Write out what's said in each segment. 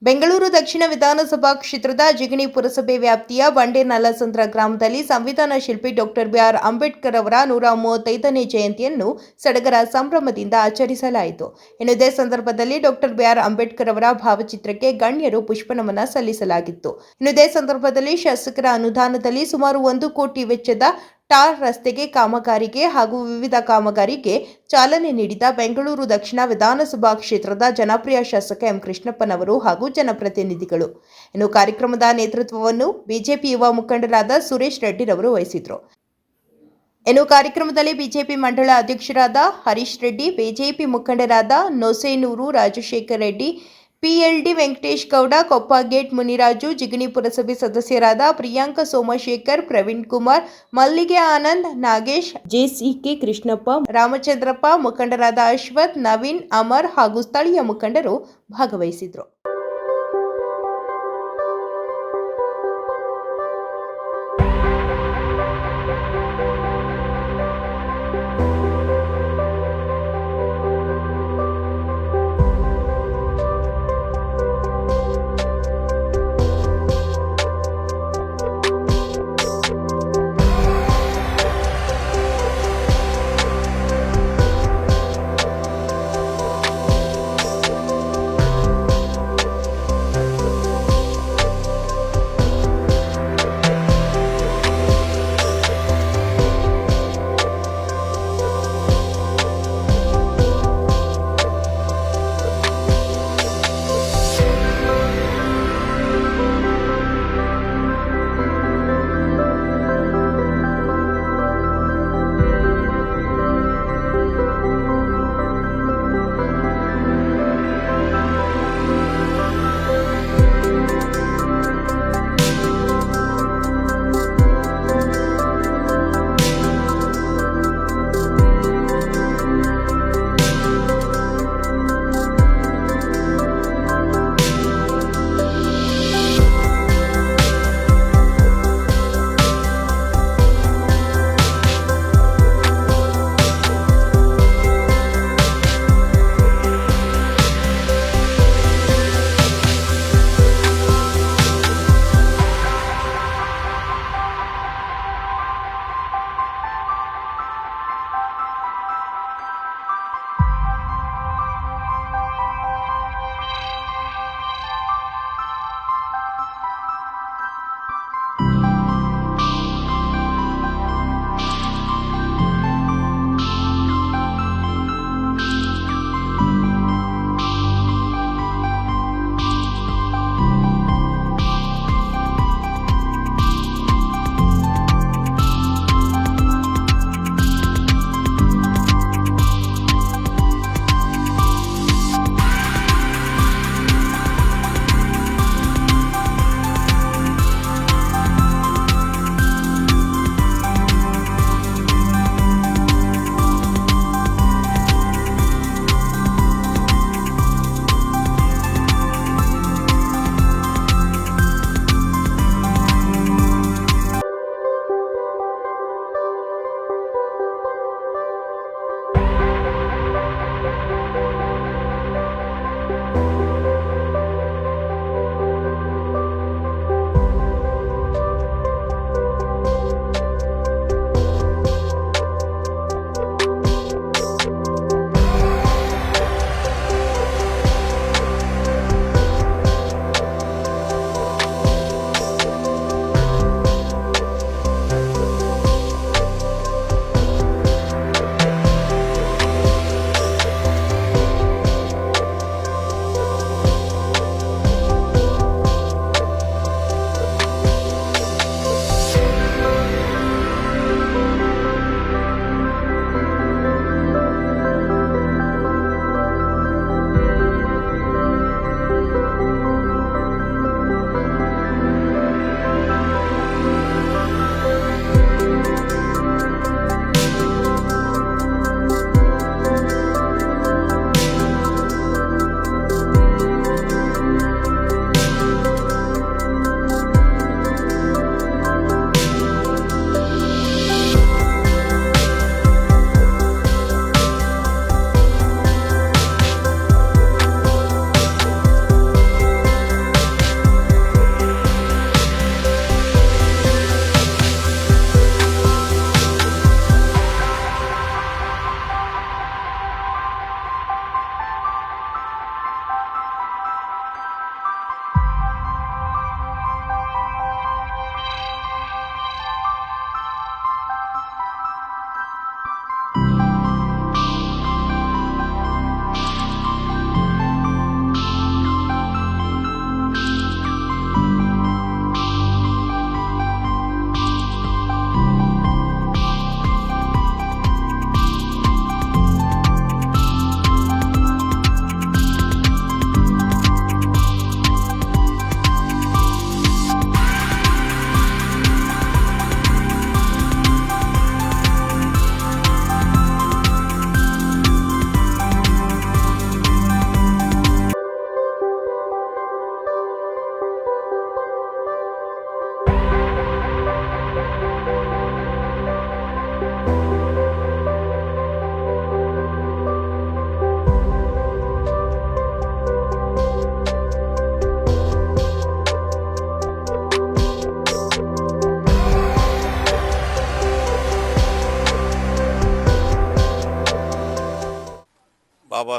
ಬೆಂಗಳೂರು ದಕ್ಷಿಣ ವಿಧಾನಸಭಾ ಕ್ಷೇತ್ರದ ಜಿಗಣಿ ಪುರಸಭೆ ವ್ಯಾಪ್ತಿಯ ಬಂಡೆನಲ್ಲಸಂದ್ರ ಗ್ರಾಮದಲ್ಲಿ ಸಂವಿಧಾನ ಶಿಲ್ಪಿ ಡಾಕ್ಟರ್ ಬಿಆರ್ ಅಂಬೇಡ್ಕರ್ ಅವರ 135ನೇ ಜಯಂತಿಯನ್ನು ಸಡಗರ ಸಂಭ್ರಮದಿಂದ ಆಚರಿಸಲಾಯಿತು. ಇದೇ ಸಂದರ್ಭದಲ್ಲಿ ಡಾಕ್ಟರ್ ಬಿಆರ್ ಅಂಬೇಡ್ಕರ್ ಅವರ ಭಾವಚಿತ್ರಕ್ಕೆ ಗಣ್ಯರು ಪುಷ್ಪನಮನ ಸಲ್ಲಿಸಲಾಗಿತ್ತು. ಇದೇ ಸಂದರ್ಭದಲ್ಲಿ ಶಾಸಕರ ಅನುದಾನದಲ್ಲಿ ಸುಮಾರು 1 ಕೋಟಿ ವೆಚ್ಚದ ಟಾರ್ ರಸ್ತೆಗೆ ಕಾಮಗಾರಿಗೆ ಹಾಗೂ ವಿವಿಧ ಕಾಮಗಾರಿಗೆ ಚಾಲನೆ ನೀಡಿದ ಬೆಂಗಳೂರು ದಕ್ಷಿಣ ವಿಧಾನಸಭಾ ಕ್ಷೇತ್ರದ ಜನಪ್ರಿಯ ಶಾಸಕ ಎಂ ಕೃಷ್ಣಪ್ಪನವರು ಹಾಗೂ ಜನಪ್ರತಿನಿಧಿಗಳು. ಕಾರ್ಯಕ್ರಮದ ನೇತೃತ್ವವನ್ನು ಬಿಜೆಪಿ ಯುವ ಮುಖಂಡರಾದ ಸುರೇಶ್ ರೆಡ್ಡಿರವರು ವಹಿಸಿದರು. ಕಾರ್ಯಕ್ರಮದಲ್ಲಿ ಬಿಜೆಪಿ ಮಂಡಳ ಅಧ್ಯಕ್ಷರಾದ ಹರೀಶ್ ರೆಡ್ಡಿ, ಬಿಜೆಪಿ ಮುಖಂಡರಾದ ನೊಸೇನೂರು ರಾಜಶೇಖರ್ ರೆಡ್ಡಿ, ಪಿಎಲ್ಡಿ ವೆಂಕಟೇಶ್ ಗೌಡ, ಕೊಪ್ಪ ಗೇಟ್ ಮುನಿರಾಜು, ಜಿಗಣಿ ಪುರಸಭೆ ಸದಸ್ಯರಾದ ಪ್ರಿಯಾಂಕ ಸೋಮಶೇಖರ್, ಪ್ರವೀಣ್ ಕುಮಾರ್, ಮಲ್ಲಿಗೆ ಆನಂದ್, ನಾಗೇಶ್, ಜೆಸಿಕೆ ಕೃಷ್ಣಪ್ಪ, ರಾಮಚಂದ್ರಪ್ಪ, ಮುಖಂಡರಾದ ಅಶ್ವಥ್, ನವೀನ್, ಅಮರ್ ಹಾಗೂ ಸ್ಥಳೀಯ ಮುಖಂಡರು ಭಾಗವಹಿಸಿದರು.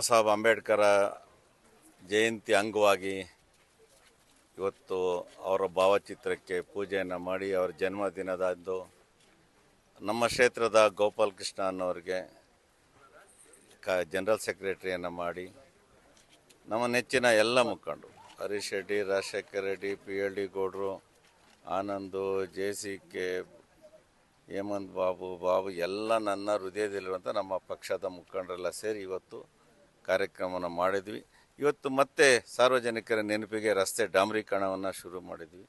ಸಾಹೇಬ್ ಅಂಬೇಡ್ಕರ ಜಯಂತಿ ಅಂಗವಾಗಿ ಇವತ್ತು ಅವರ ಭಾವಚಿತ್ರಕ್ಕೆ ಪೂಜೆಯನ್ನು ಮಾಡಿ ಅವರ ಜನ್ಮದಿನದಂದು ನಮ್ಮ ಕ್ಷೇತ್ರದ ಗೋಪಾಲ್ ಕೃಷ್ಣ ಅನ್ನೋರಿಗೆ ಜನರಲ್ ಸೆಕ್ರೆಟರಿಯನ್ನು ಮಾಡಿ ನಮ್ಮ ನೆಚ್ಚಿನ ಎಲ್ಲ ಮುಖಂಡರು ಹರೀಶ್ ರೆಡ್ಡಿ, ರಾಜಶೇಖರ್ ರೆಡ್ಡಿ, PLD ಗೌಡ್ರು, ಆನಂದು, JCK, ಹೇಮಂತ್ ಬಾಬು ಎಲ್ಲ ನನ್ನ ಹೃದಯದಲ್ಲಿರುವಂಥ ನಮ್ಮ ಪಕ್ಷದ ಮುಖಂಡರೆಲ್ಲ ಸೇರಿ ಇವತ್ತು ಕಾರ್ಯಕ್ರಮವನ್ನು ಮಾಡಿದ್ವಿ. ಇವತ್ತು ಮತ್ತೆ ಸಾರ್ವಜನಿಕರ ನೆನಪಿಗೆ ರಸ್ತೆ ಡಾಂಬರೀಕರಣವನ್ನು ಶುರು ಮಾಡಿದ್ವಿ.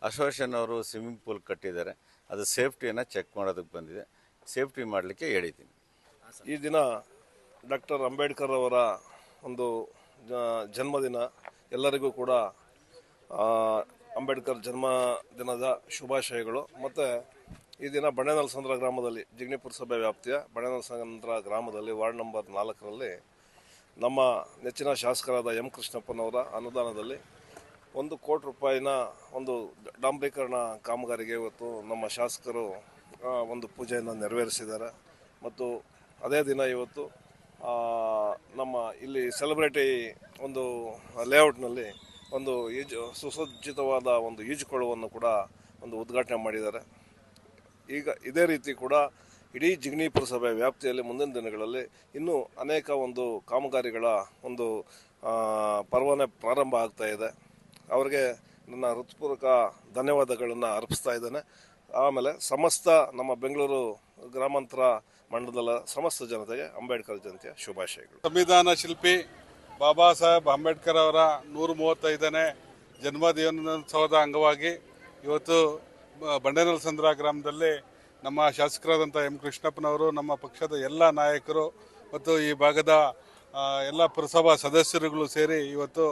ಅಶೋಷನ್ ಅವರು ಸ್ವಿಮ್ಮಿಂಗ್ ಪೂಲ್ ಕಟ್ಟಿದ್ದಾರೆ, ಅದು ಸೇಫ್ಟಿಯನ್ನು ಚೆಕ್ ಮಾಡೋದಕ್ಕೆ ಬಂದಿದೆ, ಸೇಫ್ಟಿ ಮಾಡಲಿಕ್ಕೆ ಹೇಳಿದ್ದೀನಿ. ಈ ದಿನ ಡಾಕ್ಟರ್ ಅಂಬೇಡ್ಕರ್ ಅವರ ಒಂದು ಜನ್ಮದಿನ. ಎಲ್ಲರಿಗೂ ಕೂಡ ಅಂಬೇಡ್ಕರ್ ಜನ್ಮದಿನದ ಶುಭಾಶಯಗಳು. ಮತ್ತು ಈ ದಿನ ಬಂಡೆನಲಸಂದ್ರ ಗ್ರಾಮದಲ್ಲಿ, ಜಿಗಣಿ ಪುರಸಭೆ ವ್ಯಾಪ್ತಿಯ ಬಂಡೆನಲಸಂದ್ರ ಗ್ರಾಮದಲ್ಲಿ ವಾರ್ಡ್ ನಂಬರ್ 4ರಲ್ಲಿ ನಮ್ಮ ನೆಚ್ಚಿನ ಶಾಸಕರಾದ ಎಂ ಕೃಷ್ಣಪ್ಪನವರ ಅನುದಾನದಲ್ಲಿ 1 ಕೋಟಿ ರೂಪಾಯಿನ ಒಂದು ಡಾಂಬರೀಕರಣ ಕಾಮಗಾರಿಗೆ ಇವತ್ತು ನಮ್ಮ ಶಾಸಕರು ಒಂದು ಪೂಜೆಯನ್ನು ನೆರವೇರಿಸಿದ್ದಾರೆ. ಮತ್ತು ಅದೇ ದಿನ ಇವತ್ತು ನಮ್ಮ ಇಲ್ಲಿ ಸೆಲೆಬ್ರಿಟಿ ಒಂದು ಲೇಔಟ್ನಲ್ಲಿ ಒಂದು ಸುಸಜ್ಜಿತವಾದ ಒಂದು ಈಜುಕೊಳವನ್ನು ಕೂಡ ಒಂದು ಉದ್ಘಾಟನೆ ಮಾಡಿದ್ದಾರೆ. ಈಗ ಇದೇ ರೀತಿ ಕೂಡ ಇಡೀ ಜಿಗಣಿ ಪುರಸಭೆ ವ್ಯಾಪ್ತಿಯಲ್ಲಿ ಮುಂದಿನ ದಿನಗಳಲ್ಲಿ ಇನ್ನೂ ಅನೇಕ ಒಂದು ಕಾಮಗಾರಿಗಳ ಒಂದು ಪರ್ವನೇ ಪ್ರಾರಂಭ ಆಗ್ತಾ ಇದೆ. ಅವರಿಗೆ ನನ್ನ ಹೃತ್ಪೂರ್ವಕ ಧನ್ಯವಾದಗಳನ್ನು ಅರ್ಪಿಸ್ತಾ ಇದ್ದೇನೆ. ಆಮೇಲೆ ಸಮಸ್ತ ನಮ್ಮ ಬೆಂಗಳೂರು ಗ್ರಾಮಾಂತರ ಮಂಡಲದ ಸಮಸ್ತ ಜನತೆಗೆ ಅಂಬೇಡ್ಕರ್ ಜಯಂತಿಯ ಶುಭಾಶಯಗಳು. ಸಂವಿಧಾನ ಶಿಲ್ಪಿ ಬಾಬಾ ಸಾಹೇಬ್ ಅಂಬೇಡ್ಕರ್ ಅವರ 135ನೇ ಜನ್ಮದಿನೋತ್ಸವದ ಅಂಗವಾಗಿ ಇವತ್ತು ಬಂಡೆನಲಸಂದ್ರ ಗ್ರಾಮದಲ್ಲಿ ನಮ್ಮ ಶಾಸಕರಾದಂಥ ಎಂ ಕೃಷ್ಣಪ್ಪನವರು, ನಮ್ಮ ಪಕ್ಷದ ಎಲ್ಲ ನಾಯಕರು ಮತ್ತು ಈ ಭಾಗದ ಎಲ್ಲ ಪುರಸಭಾ ಸದಸ್ಯರುಗಳು ಸೇರಿ ಇವತ್ತು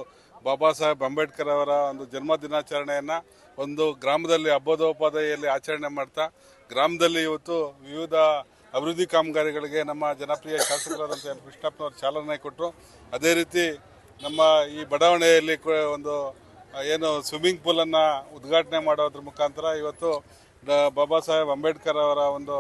ಬಾಬಾ ಸಾಹೇಬ್ ಅಂಬೇಡ್ಕರ್ ಅವರ ಒಂದು ಜನ್ಮ ದಿನಾಚರಣೆಯನ್ನು ಒಂದು ಗ್ರಾಮದಲ್ಲಿ ಹಬ್ಬದೋಪಾದಿಯಲ್ಲಿ ಆಚರಣೆ ಮಾಡ್ತಾ ಗ್ರಾಮದಲ್ಲಿ ಇವತ್ತು ವಿವಿಧ ಅಭಿವೃದ್ಧಿ ಕಾಮಗಾರಿಗಳಿಗೆ ನಮ್ಮ ಜನಪ್ರಿಯ ಶಾಸಕರಾದಂಥ ಎಂ ಕೃಷ್ಣಪ್ಪನವರು ಚಾಲನೆ ಕೊಟ್ಟರು. ಅದೇ ರೀತಿ ನಮ್ಮ ಈ ಬಡಾವಣೆಯಲ್ಲಿ ಒಂದು ಏನು ಸ್ವಿಮ್ಮಿಂಗ್ ಪೂಲನ್ನು ಉದ್ಘಾಟನೆ ಮಾಡೋದ್ರ ಮುಖಾಂತರ ಇವತ್ತು ಬಾಬಾ ಸಾಹೇಬ್ ಅಂಬೇಡ್ಕರ್ ಅವರ ಒಂದು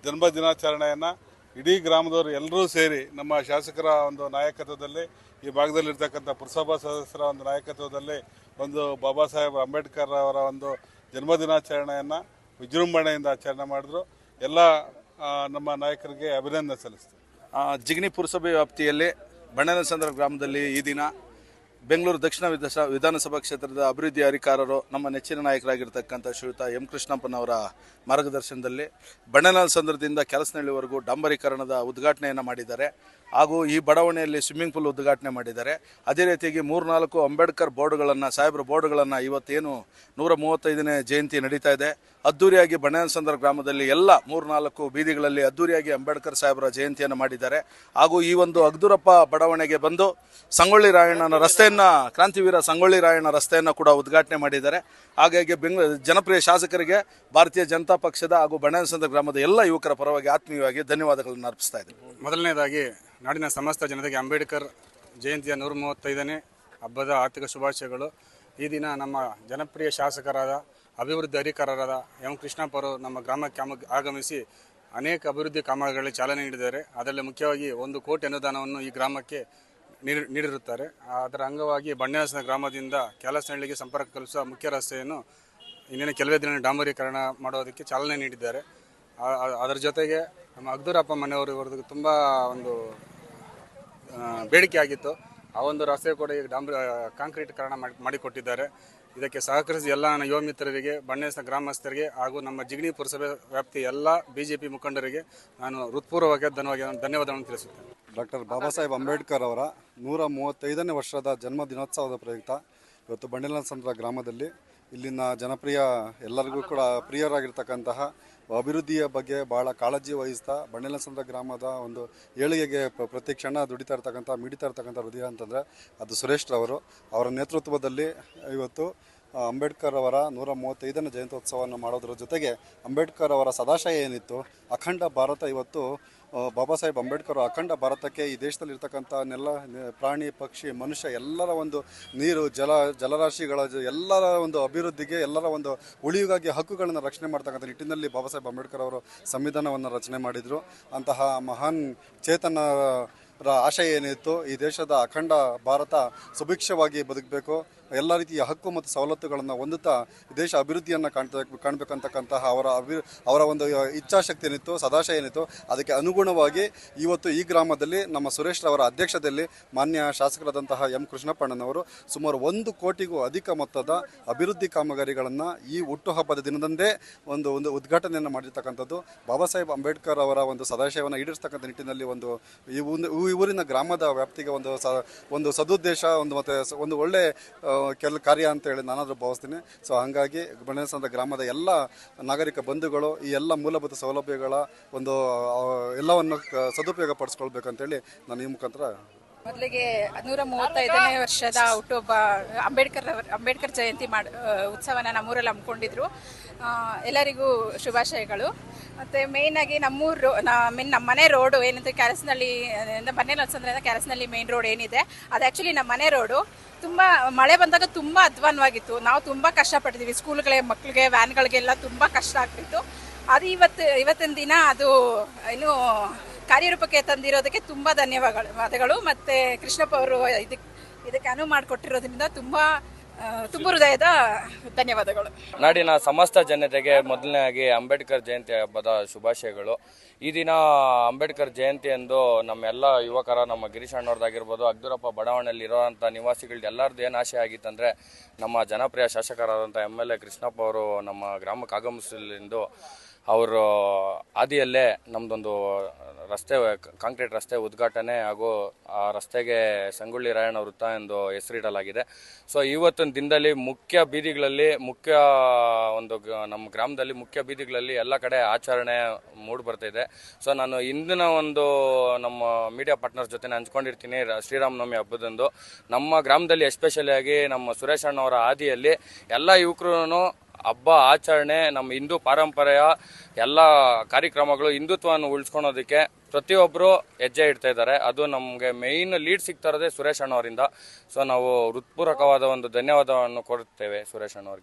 ಜನ್ಮ ದಿನಾಚರಣೆಯನ್ನು ಇಡೀ ಗ್ರಾಮದವರು ಎಲ್ಲರೂ ಸೇರಿ ನಮ್ಮ ಶಾಸಕರ ಒಂದು ನಾಯಕತ್ವದಲ್ಲಿ, ಈ ಭಾಗದಲ್ಲಿರ್ತಕ್ಕಂಥ ಪುರಸಭಾ ಸದಸ್ಯರ ಒಂದು ನಾಯಕತ್ವದಲ್ಲಿ ಒಂದು ಬಾಬಾ ಸಾಹೇಬ್ ಅಂಬೇಡ್ಕರ್ ಅವರ ಒಂದು ಜನ್ಮ ದಿನಾಚರಣೆಯನ್ನು ವಿಜೃಂಭಣೆಯಿಂದ ಆಚರಣೆ ಮಾಡಿದ್ರು. ಎಲ್ಲ ನಮ್ಮ ನಾಯಕರಿಗೆ ಅಭಿನಂದನೆ ಸಲ್ಲಿಸ್ತೀವಿ. ಜಿಗಣಿ ಪುರಸಭೆ ವ್ಯಾಪ್ತಿಯಲ್ಲಿ ಬಂಡೆನಲಸಂದ್ರ ಗ್ರಾಮದಲ್ಲಿ ಈ ದಿನ ಬೆಂಗಳೂರು ದಕ್ಷಿಣ ವಿಧಾನಸಭಾ ಕ್ಷೇತ್ರದ ಅಭಿವೃದ್ಧಿ ಅಧಿಕಾರರು ನಮ್ಮ ನೆಚ್ಚಿನ ನಾಯಕರಾಗಿರ್ತಕ್ಕಂಥ ಶ್ರೀಯುತ ಎಂ ಕೃಷ್ಣಪ್ಪನವರ ಮಾರ್ಗದರ್ಶನದಲ್ಲಿ ಬಂಡೆನಲಸಂದ್ರದಿಂದ ಕೆಲಸನಹಳ್ಳಿವರೆಗೂ ಡಾಂಬರೀಕರಣದ ಉದ್ಘಾಟನೆಯನ್ನು ಮಾಡಿದ್ದಾರೆ. ಹಾಗೂ ಈ ಬಡಾವಣೆಯಲ್ಲಿ ಸ್ವಿಮ್ಮಿಂಗ್ ಪೂಲ್ ಉದ್ಘಾಟನೆ ಮಾಡಿದ್ದಾರೆ. ಅದೇ ರೀತಿಯಾಗಿ 3-4 ಅಂಬೇಡ್ಕರ್ ಬೋರ್ಡ್ಗಳನ್ನು, ಸಾಹೇಬ್ರ ಬೋರ್ಡ್ಗಳನ್ನು ಇವತ್ತೇನು 135ನೇ ಜಯಂತಿ ನಡೀತಾ ಇದೆ, ಅದ್ದೂರಿಯಾಗಿ ಬಂಡೆನಲಸಂದ್ರ ಗ್ರಾಮದಲ್ಲಿ ಎಲ್ಲ 3-4 ಬೀದಿಗಳಲ್ಲಿ ಅದ್ದೂರಿಯಾಗಿ ಅಂಬೇಡ್ಕರ್ ಸಾಹೇಬರ ಜಯಂತಿಯನ್ನು ಮಾಡಿದ್ದಾರೆ. ಹಾಗೂ ಈ ಒಂದು ಅಗ್ದೂರಪ್ಪ ಬಡಾವಣೆಗೆ ಬಂದು ಸಂಗೊಳ್ಳಿ ರಾಯಣ್ಣನ ರಸ್ತೆಯನ್ನು, ಕ್ರಾಂತಿವೀರ ಸಂಗೊಳ್ಳಿ ರಾಯಣ್ಣ ರಸ್ತೆಯನ್ನು ಕೂಡ ಉದ್ಘಾಟನೆ ಮಾಡಿದ್ದಾರೆ. ಹಾಗಾಗಿ ಜನಪ್ರಿಯ ಶಾಸಕರಿಗೆ ಭಾರತೀಯ ಜನತಾ ಪಕ್ಷದ ಹಾಗೂ ಬಂಡೆನಲಸಂದ್ರ ಗ್ರಾಮದ ಎಲ್ಲ ಯುವಕರ ಪರವಾಗಿ ಆತ್ಮೀಯವಾಗಿ ಧನ್ಯವಾದಗಳನ್ನು ಅರ್ಪಿಸ್ತಾ ಇದ್ದೀನಿ. ಮೊದಲನೇದಾಗಿ ನಾಡಿನ ಸಮಸ್ತ ಜನತೆಗೆ ಅಂಬೇಡ್ಕರ್ ಜಯಂತಿಯ 135ನೇ ಹಬ್ಬದ ಆರ್ಥಿಕ ಶುಭಾಶಯಗಳು. ಈ ದಿನ ನಮ್ಮ ಜನಪ್ರಿಯ ಶಾಸಕರಾದ ಅಭಿವೃದ್ಧಿ ಅಧಿಕಾರರಾದ ಎಂ ಕೃಷ್ಣಪ್ಪ ಅವರು ನಮ್ಮ ಗ್ರಾಮಕ್ಕೆ ಆಗಮಿಸಿ ಅನೇಕ ಅಭಿವೃದ್ಧಿ ಕಾಮಗಾರಿಗಳಿಗೆ ಚಾಲನೆ ನೀಡಿದ್ದಾರೆ. ಅದರಲ್ಲಿ ಮುಖ್ಯವಾಗಿ 1 ಕೋಟಿ ಅನುದಾನವನ್ನು ಈ ಗ್ರಾಮಕ್ಕೆ ನೀಡಿರುತ್ತಾರೆ. ಅದರ ಅಂಗವಾಗಿ ಬಂಡೆನಲಸಂದ್ರ ಗ್ರಾಮದಿಂದ ಕೆಲಸನಹಳ್ಳಿಗೆ ಸಂಪರ್ಕ ಕಲ್ಪಿಸುವ ಮುಖ್ಯ ರಸ್ತೆಯನ್ನು ಇನ್ನೇನು ಕೆಲವೇ ದಿನ ಡಾಂಬರೀಕರಣ ಮಾಡೋದಕ್ಕೆ ಚಾಲನೆ ನೀಡಿದ್ದಾರೆ. ಅದರ ಜೊತೆಗೆ ನಮ್ಮ ಅಗ್ದೂರಪ್ಪ ಮನೆಯವರು ಇವರದ್ದು ತುಂಬ ಒಂದು ಬೇಡಿಕೆ ಆಗಿತ್ತು. ಆ ಒಂದು ರಸ್ತೆ ಕೂಡ ಈಗ ಕಾಂಕ್ರೀಟೀಕರಣ ಮಾಡಿಕೊಟ್ಟಿದ್ದಾರೆ. ಇದಕ್ಕೆ ಸಹಕರಿಸಿದ ಎಲ್ಲ ನನ್ನ ಯುವ ಮಿತ್ರರಿಗೆ, ಬಂಡೆನಲಸಂದ್ರ ಗ್ರಾಮಸ್ಥರಿಗೆ ಹಾಗೂ ನಮ್ಮ ಜಿಗಣಿ ಪುರಸಭೆ ವ್ಯಾಪ್ತಿ ಎಲ್ಲ BJP ಮುಖಂಡರಿಗೆ ನಾನು ಹೃತ್ಪೂರ್ವಕ ಧನ್ಯವಾದಗಳನ್ನು ತಿಳಿಸುತ್ತೇನೆ. ಡಾಕ್ಟರ್ ಬಾಬಾ ಸಾಹೇಬ್ ಅಂಬೇಡ್ಕರ್ ಅವರ 135ನೇ ವರ್ಷದ ಜನ್ಮ ದಿನೋತ್ಸವದ ಪ್ರಯುಕ್ತ ಇವತ್ತು ಬಂಡೆನಲಸಂದ್ರ ಗ್ರಾಮದಲ್ಲಿ ಇಲ್ಲಿನ ಜನಪ್ರಿಯ ಎಲ್ಲರಿಗೂ ಕೂಡ ಪ್ರಿಯರಾಗಿರ್ತಕ್ಕಂತಹ ಅಭಿವೃದ್ಧಿಯ ಬಗ್ಗೆ ಭಾಳ ಕಾಳಜಿ ವಹಿಸ್ತಾ ಬಂಡೆನಲಸಂದ್ರ ಗ್ರಾಮದ ಒಂದು ಏಳಿಗೆಗೆ ಪ್ರತಿ ಕ್ಷಣ ಮಿಡಿತಾ ಇರ್ತಕ್ಕಂಥ ಹೃದಯ ಅಂತಂದರೆ ಅದು ಸುರೇಶ್ ರವರು. ಅವರ ನೇತೃತ್ವದಲ್ಲಿ ಇವತ್ತು ಅಂಬೇಡ್ಕರ್ ಅವರ 135ನೇ ಜಯಂತ್ಯೋತ್ಸವವನ್ನು ಮಾಡೋದ್ರ ಜೊತೆಗೆ ಅಂಬೇಡ್ಕರ್ ಅವರ ಸದಾಶಯ ಏನಿತ್ತು, ಅಖಂಡ ಭಾರತ, ಇವತ್ತು ಬಾಬಾ ಸಾಹೇಬ್ ಅಂಬೇಡ್ಕರ್ ಅಖಂಡ ಭಾರತಕ್ಕೆ ಈ ದೇಶದಲ್ಲಿರ್ತಕ್ಕಂಥ ಪ್ರಾಣಿ ಪಕ್ಷಿ ಮನುಷ್ಯ ಎಲ್ಲರ ಒಂದು ನೀರು ಜಲರಾಶಿಗಳ ಎಲ್ಲರ ಒಂದು ಅಭಿವೃದ್ಧಿಗೆ, ಎಲ್ಲರ ಒಂದು ಉಳಿವಿಗಾಗಿ ಹಕ್ಕುಗಳನ್ನು ರಕ್ಷಣೆ ಮಾಡ್ತಕ್ಕಂಥ ನಿಟ್ಟಿನಲ್ಲಿ ಬಾಬಾ ಸಾಹೇಬ್ ಅಂಬೇಡ್ಕರ್ ಅವರು ಸಂವಿಧಾನವನ್ನು ರಚನೆ ಮಾಡಿದರು. ಅಂತಹ ಮಹಾನ್ ಚೇತನ ಆಶಯ ಏನಿತ್ತು, ಈ ದೇಶದ ಅಖಂಡ ಭಾರತ ಸುಭಿಕ್ಷವಾಗಿ ಬದುಕಬೇಕು, ಎಲ್ಲ ರೀತಿಯ ಹಕ್ಕು ಮತ್ತು ಸವಲತ್ತುಗಳನ್ನು ಹೊಂದುತ್ತಾ ದೇಶ ಅಭಿವೃದ್ಧಿಯನ್ನು ಕಾಣಬೇಕಂತಕ್ಕಂತಹ ಅವರ ಒಂದು ಇಚ್ಛಾಶಕ್ತಿ ಏನಿತ್ತು, ಸದಾಶಯ ಏನಿತ್ತು, ಅದಕ್ಕೆ ಅನುಗುಣವಾಗಿ ಇವತ್ತು ಈ ಗ್ರಾಮದಲ್ಲಿ ನಮ್ಮ ಸುರೇಶ್ ರವರ ಅಧ್ಯಕ್ಷತೆಯಲ್ಲಿ ಮಾನ್ಯ ಶಾಸಕರಾದಂತಹ ಎಂ ಕೃಷ್ಣಪ್ಪಣ್ಣನವರು ಸುಮಾರು 1 ಕೋಟಿಗೂ ಅಧಿಕ ಮೊತ್ತದ ಅಭಿವೃದ್ಧಿ ಕಾಮಗಾರಿಗಳನ್ನು ಈ ಹುಟ್ಟುಹಬ್ಬದ ದಿನದಂದೇ ಒಂದು ಉದ್ಘಾಟನೆಯನ್ನು ಮಾಡಿರ್ತಕ್ಕಂಥದ್ದು. ಬಾಬಾ ಸಾಹೇಬ್ ಅಂಬೇಡ್ಕರ್ ಅವರ ಒಂದು ಸದಾಶಯವನ್ನು ಈಡೇರಿಸ್ತಕ್ಕಂಥ ನಿಟ್ಟಿನಲ್ಲಿ ಈ ಊರಿನ ಗ್ರಾಮದ ವ್ಯಾಪ್ತಿಗೆ ಒಂದು ಸದುದ್ದೇಶ ಒಂದು ಒಳ್ಳೆ ಕಾರ್ಯ ಅಂತ ಹೇಳಿ ನಾನಾದರೂ ಭಾವಿಸ್ತೀನಿ. ಸೊ ಹಾಗಾಗಿ ಬಂಡೇನಲ್ಸಂದ್ರ ಗ್ರಾಮದ ಎಲ್ಲ ನಾಗರಿಕ ಬಂಧುಗಳು ಈ ಎಲ್ಲ ಮೂಲಭೂತ ಸೌಲಭ್ಯಗಳ ಎಲ್ಲವನ್ನು ಸದುಪಯೋಗ ಪಡಿಸ್ಕೊಳ್ಬೇಕಂತೇಳಿ ನಾನು ಈ ಮುಖಾಂತರ ಮೊದಲಿಗೆ 135ನೇ ವರ್ಷದ ಹುಟ್ಟುಹಬ್ಬ ಅಂಬೇಡ್ಕರ್ ಜಯಂತಿ ಉತ್ಸವನ ನಮ್ಮೂರಲ್ಲಿ ಹಮ್ಮಿಕೊಂಡಿದ್ರು. ಎಲ್ಲರಿಗೂ ಶುಭಾಶಯಗಳು. ಮತ್ತು ಮೇಯ್ನಾಗಿ ನಮ್ಮ ಮನೆ ರೋಡು ಏನಂದರೆ ಕ್ಯಾರಸ್ನಳ್ಳಿ ಬಂಡೇನಲ್ಸಂದ್ರಿಂದ ಕ್ಯಾರಸ್ನಳ್ಳಿ ಮೇನ್ ರೋಡ್ ಏನಿದೆ ಅದು ಆ್ಯಕ್ಚುಲಿ ನಮ್ಮ ಮನೆ ರೋಡು. ತುಂಬ ಮಳೆ ಬಂದಾಗ ತುಂಬ ಅಧ್ವಾನವಾಗಿತ್ತು. ನಾವು ತುಂಬ ಕಷ್ಟಪಟ್ಟಿದ್ದೀವಿ. ಮಕ್ಕಳಿಗೆ ವ್ಯಾನ್ಗಳಿಗೆಲ್ಲ ತುಂಬ ಕಷ್ಟ ಆಗ್ತಿತ್ತು. ಅದು ಇವತ್ತಿನ ದಿನ ಅದು ಏನು ಕಾರ್ಯರೂಪಕ್ಕೆ ತಂದಿರೋದಕ್ಕೆ ತುಂಬ ಧನ್ಯವಾದಗಳು. ಮತ್ತು ಕೃಷ್ಣಪ್ಪ ಅವರು ಇದಕ್ಕೆ ಅನುವು ಮಾಡಿಕೊಟ್ಟಿರೋದ್ರಿಂದ ತುಂಬ ಹೃದಯದ ಧನ್ಯವಾದಗಳು. ನಾಡಿನ ಸಮಸ್ತ ಜನತೆಗೆ ಮೊದಲನೇದಾಗಿ ಅಂಬೇಡ್ಕರ್ ಜಯಂತಿ ಹಬ್ಬದ ಶುಭಾಶಯಗಳು. ಈ ದಿನ ಅಂಬೇಡ್ಕರ್ ಜಯಂತಿ ಎಂದು ನಮ್ಮೆಲ್ಲ ಯುವಕರ, ನಮ್ಮ ಗಿರೀಶ್ ಅಣ್ಣವ್ರದ್ದಾಗಿರ್ಬೋದು, ಅಗ್ದೂರಪ್ಪ ಬಡಾವಣೆಯಲ್ಲಿ ಇರೋವಂಥ ನಿವಾಸಿಗಳ್ದು ಎಲ್ಲರದ್ದು ಏನು ಆಶೆ ಆಗಿತ್ತಂದರೆ ನಮ್ಮ ಜನಪ್ರಿಯ ಶಾಸಕರಾದಂಥ MLA ಕೃಷ್ಣಪ್ಪ ಅವರು ನಮ್ಮ ಗ್ರಾಮಕ್ಕೆ ಆಗಮಿಸಲೆಂದು ಅವರು ಆದಿಯಲ್ಲೇ ನಮ್ಮದೊಂದು ರಸ್ತೆ, ಕಾಂಕ್ರೀಟ್ ರಸ್ತೆ ಉದ್ಘಾಟನೆ ಹಾಗೂ ಆ ರಸ್ತೆಗೆ ಸಂಗೊಳ್ಳಿ ರಾಯಣ್ಣ ವೃತ್ತ ಎಂದು ಹೆಸರಿಡಲಾಗಿದೆ. ಸೊ ಇವತ್ತಿನ ದಿನದಲ್ಲಿ ನಮ್ಮ ಗ್ರಾಮದಲ್ಲಿ ಮುಖ್ಯ ಬೀದಿಗಳಲ್ಲಿ ಎಲ್ಲ ಕಡೆ ಆಚರಣೆ ಮೂಡಿ ಬರ್ತಾಯಿದೆ. ಸೊ ನಾನು ಇಂದಿನ ನಮ್ಮ ಮೀಡಿಯಾ ಪಾರ್ಟ್ನರ್ಸ್ ಜೊತೆ ಹಂಚ್ಕೊಂಡಿರ್ತೀನಿ. ಶ್ರೀರಾಮನವಮಿ ಹಬ್ಬದಂದು ನಮ್ಮ ಗ್ರಾಮದಲ್ಲಿ ಎಸ್ಪೆಷಲಿ ಆಗಿ ನಮ್ಮ ಸುರೇಶ್ ಅಣ್ಣವರ ಆದಿಯಲ್ಲಿ ಎಲ್ಲ ಯುವಕರು ಹಬ್ಬ ಆಚರಣೆ, ನಮ್ಮ ಹಿಂದೂ ಪಾರಂಪರೆಯ ಎಲ್ಲ ಕಾರ್ಯಕ್ರಮಗಳು, ಹಿಂದುತ್ವವನ್ನು ಉಳಿಸ್ಕೊಳೋದಕ್ಕೆ ಪ್ರತಿಯೊಬ್ಬರು ಹೆಜ್ಜೆ ಇಡ್ತಾ ಇದ್ದಾರೆ. ಅದು ನಮಗೆ ಮೇಯ್ನ್ ಲೀಡ್ ಸಿಗ್ತಾ ಇರೋದೇ ಸುರೇಶ್ ಅಣ್ಣವರಿಂದ. ಸೊ ನಾವು ಹೃತ್ಪೂರ್ವಕವಾದ ಒಂದು ಧನ್ಯವಾದವನ್ನು ಕೊಡುತ್ತೇವೆ ಸುರೇಶ್ ಅಣ್ಣವ್ರಿಗೆ.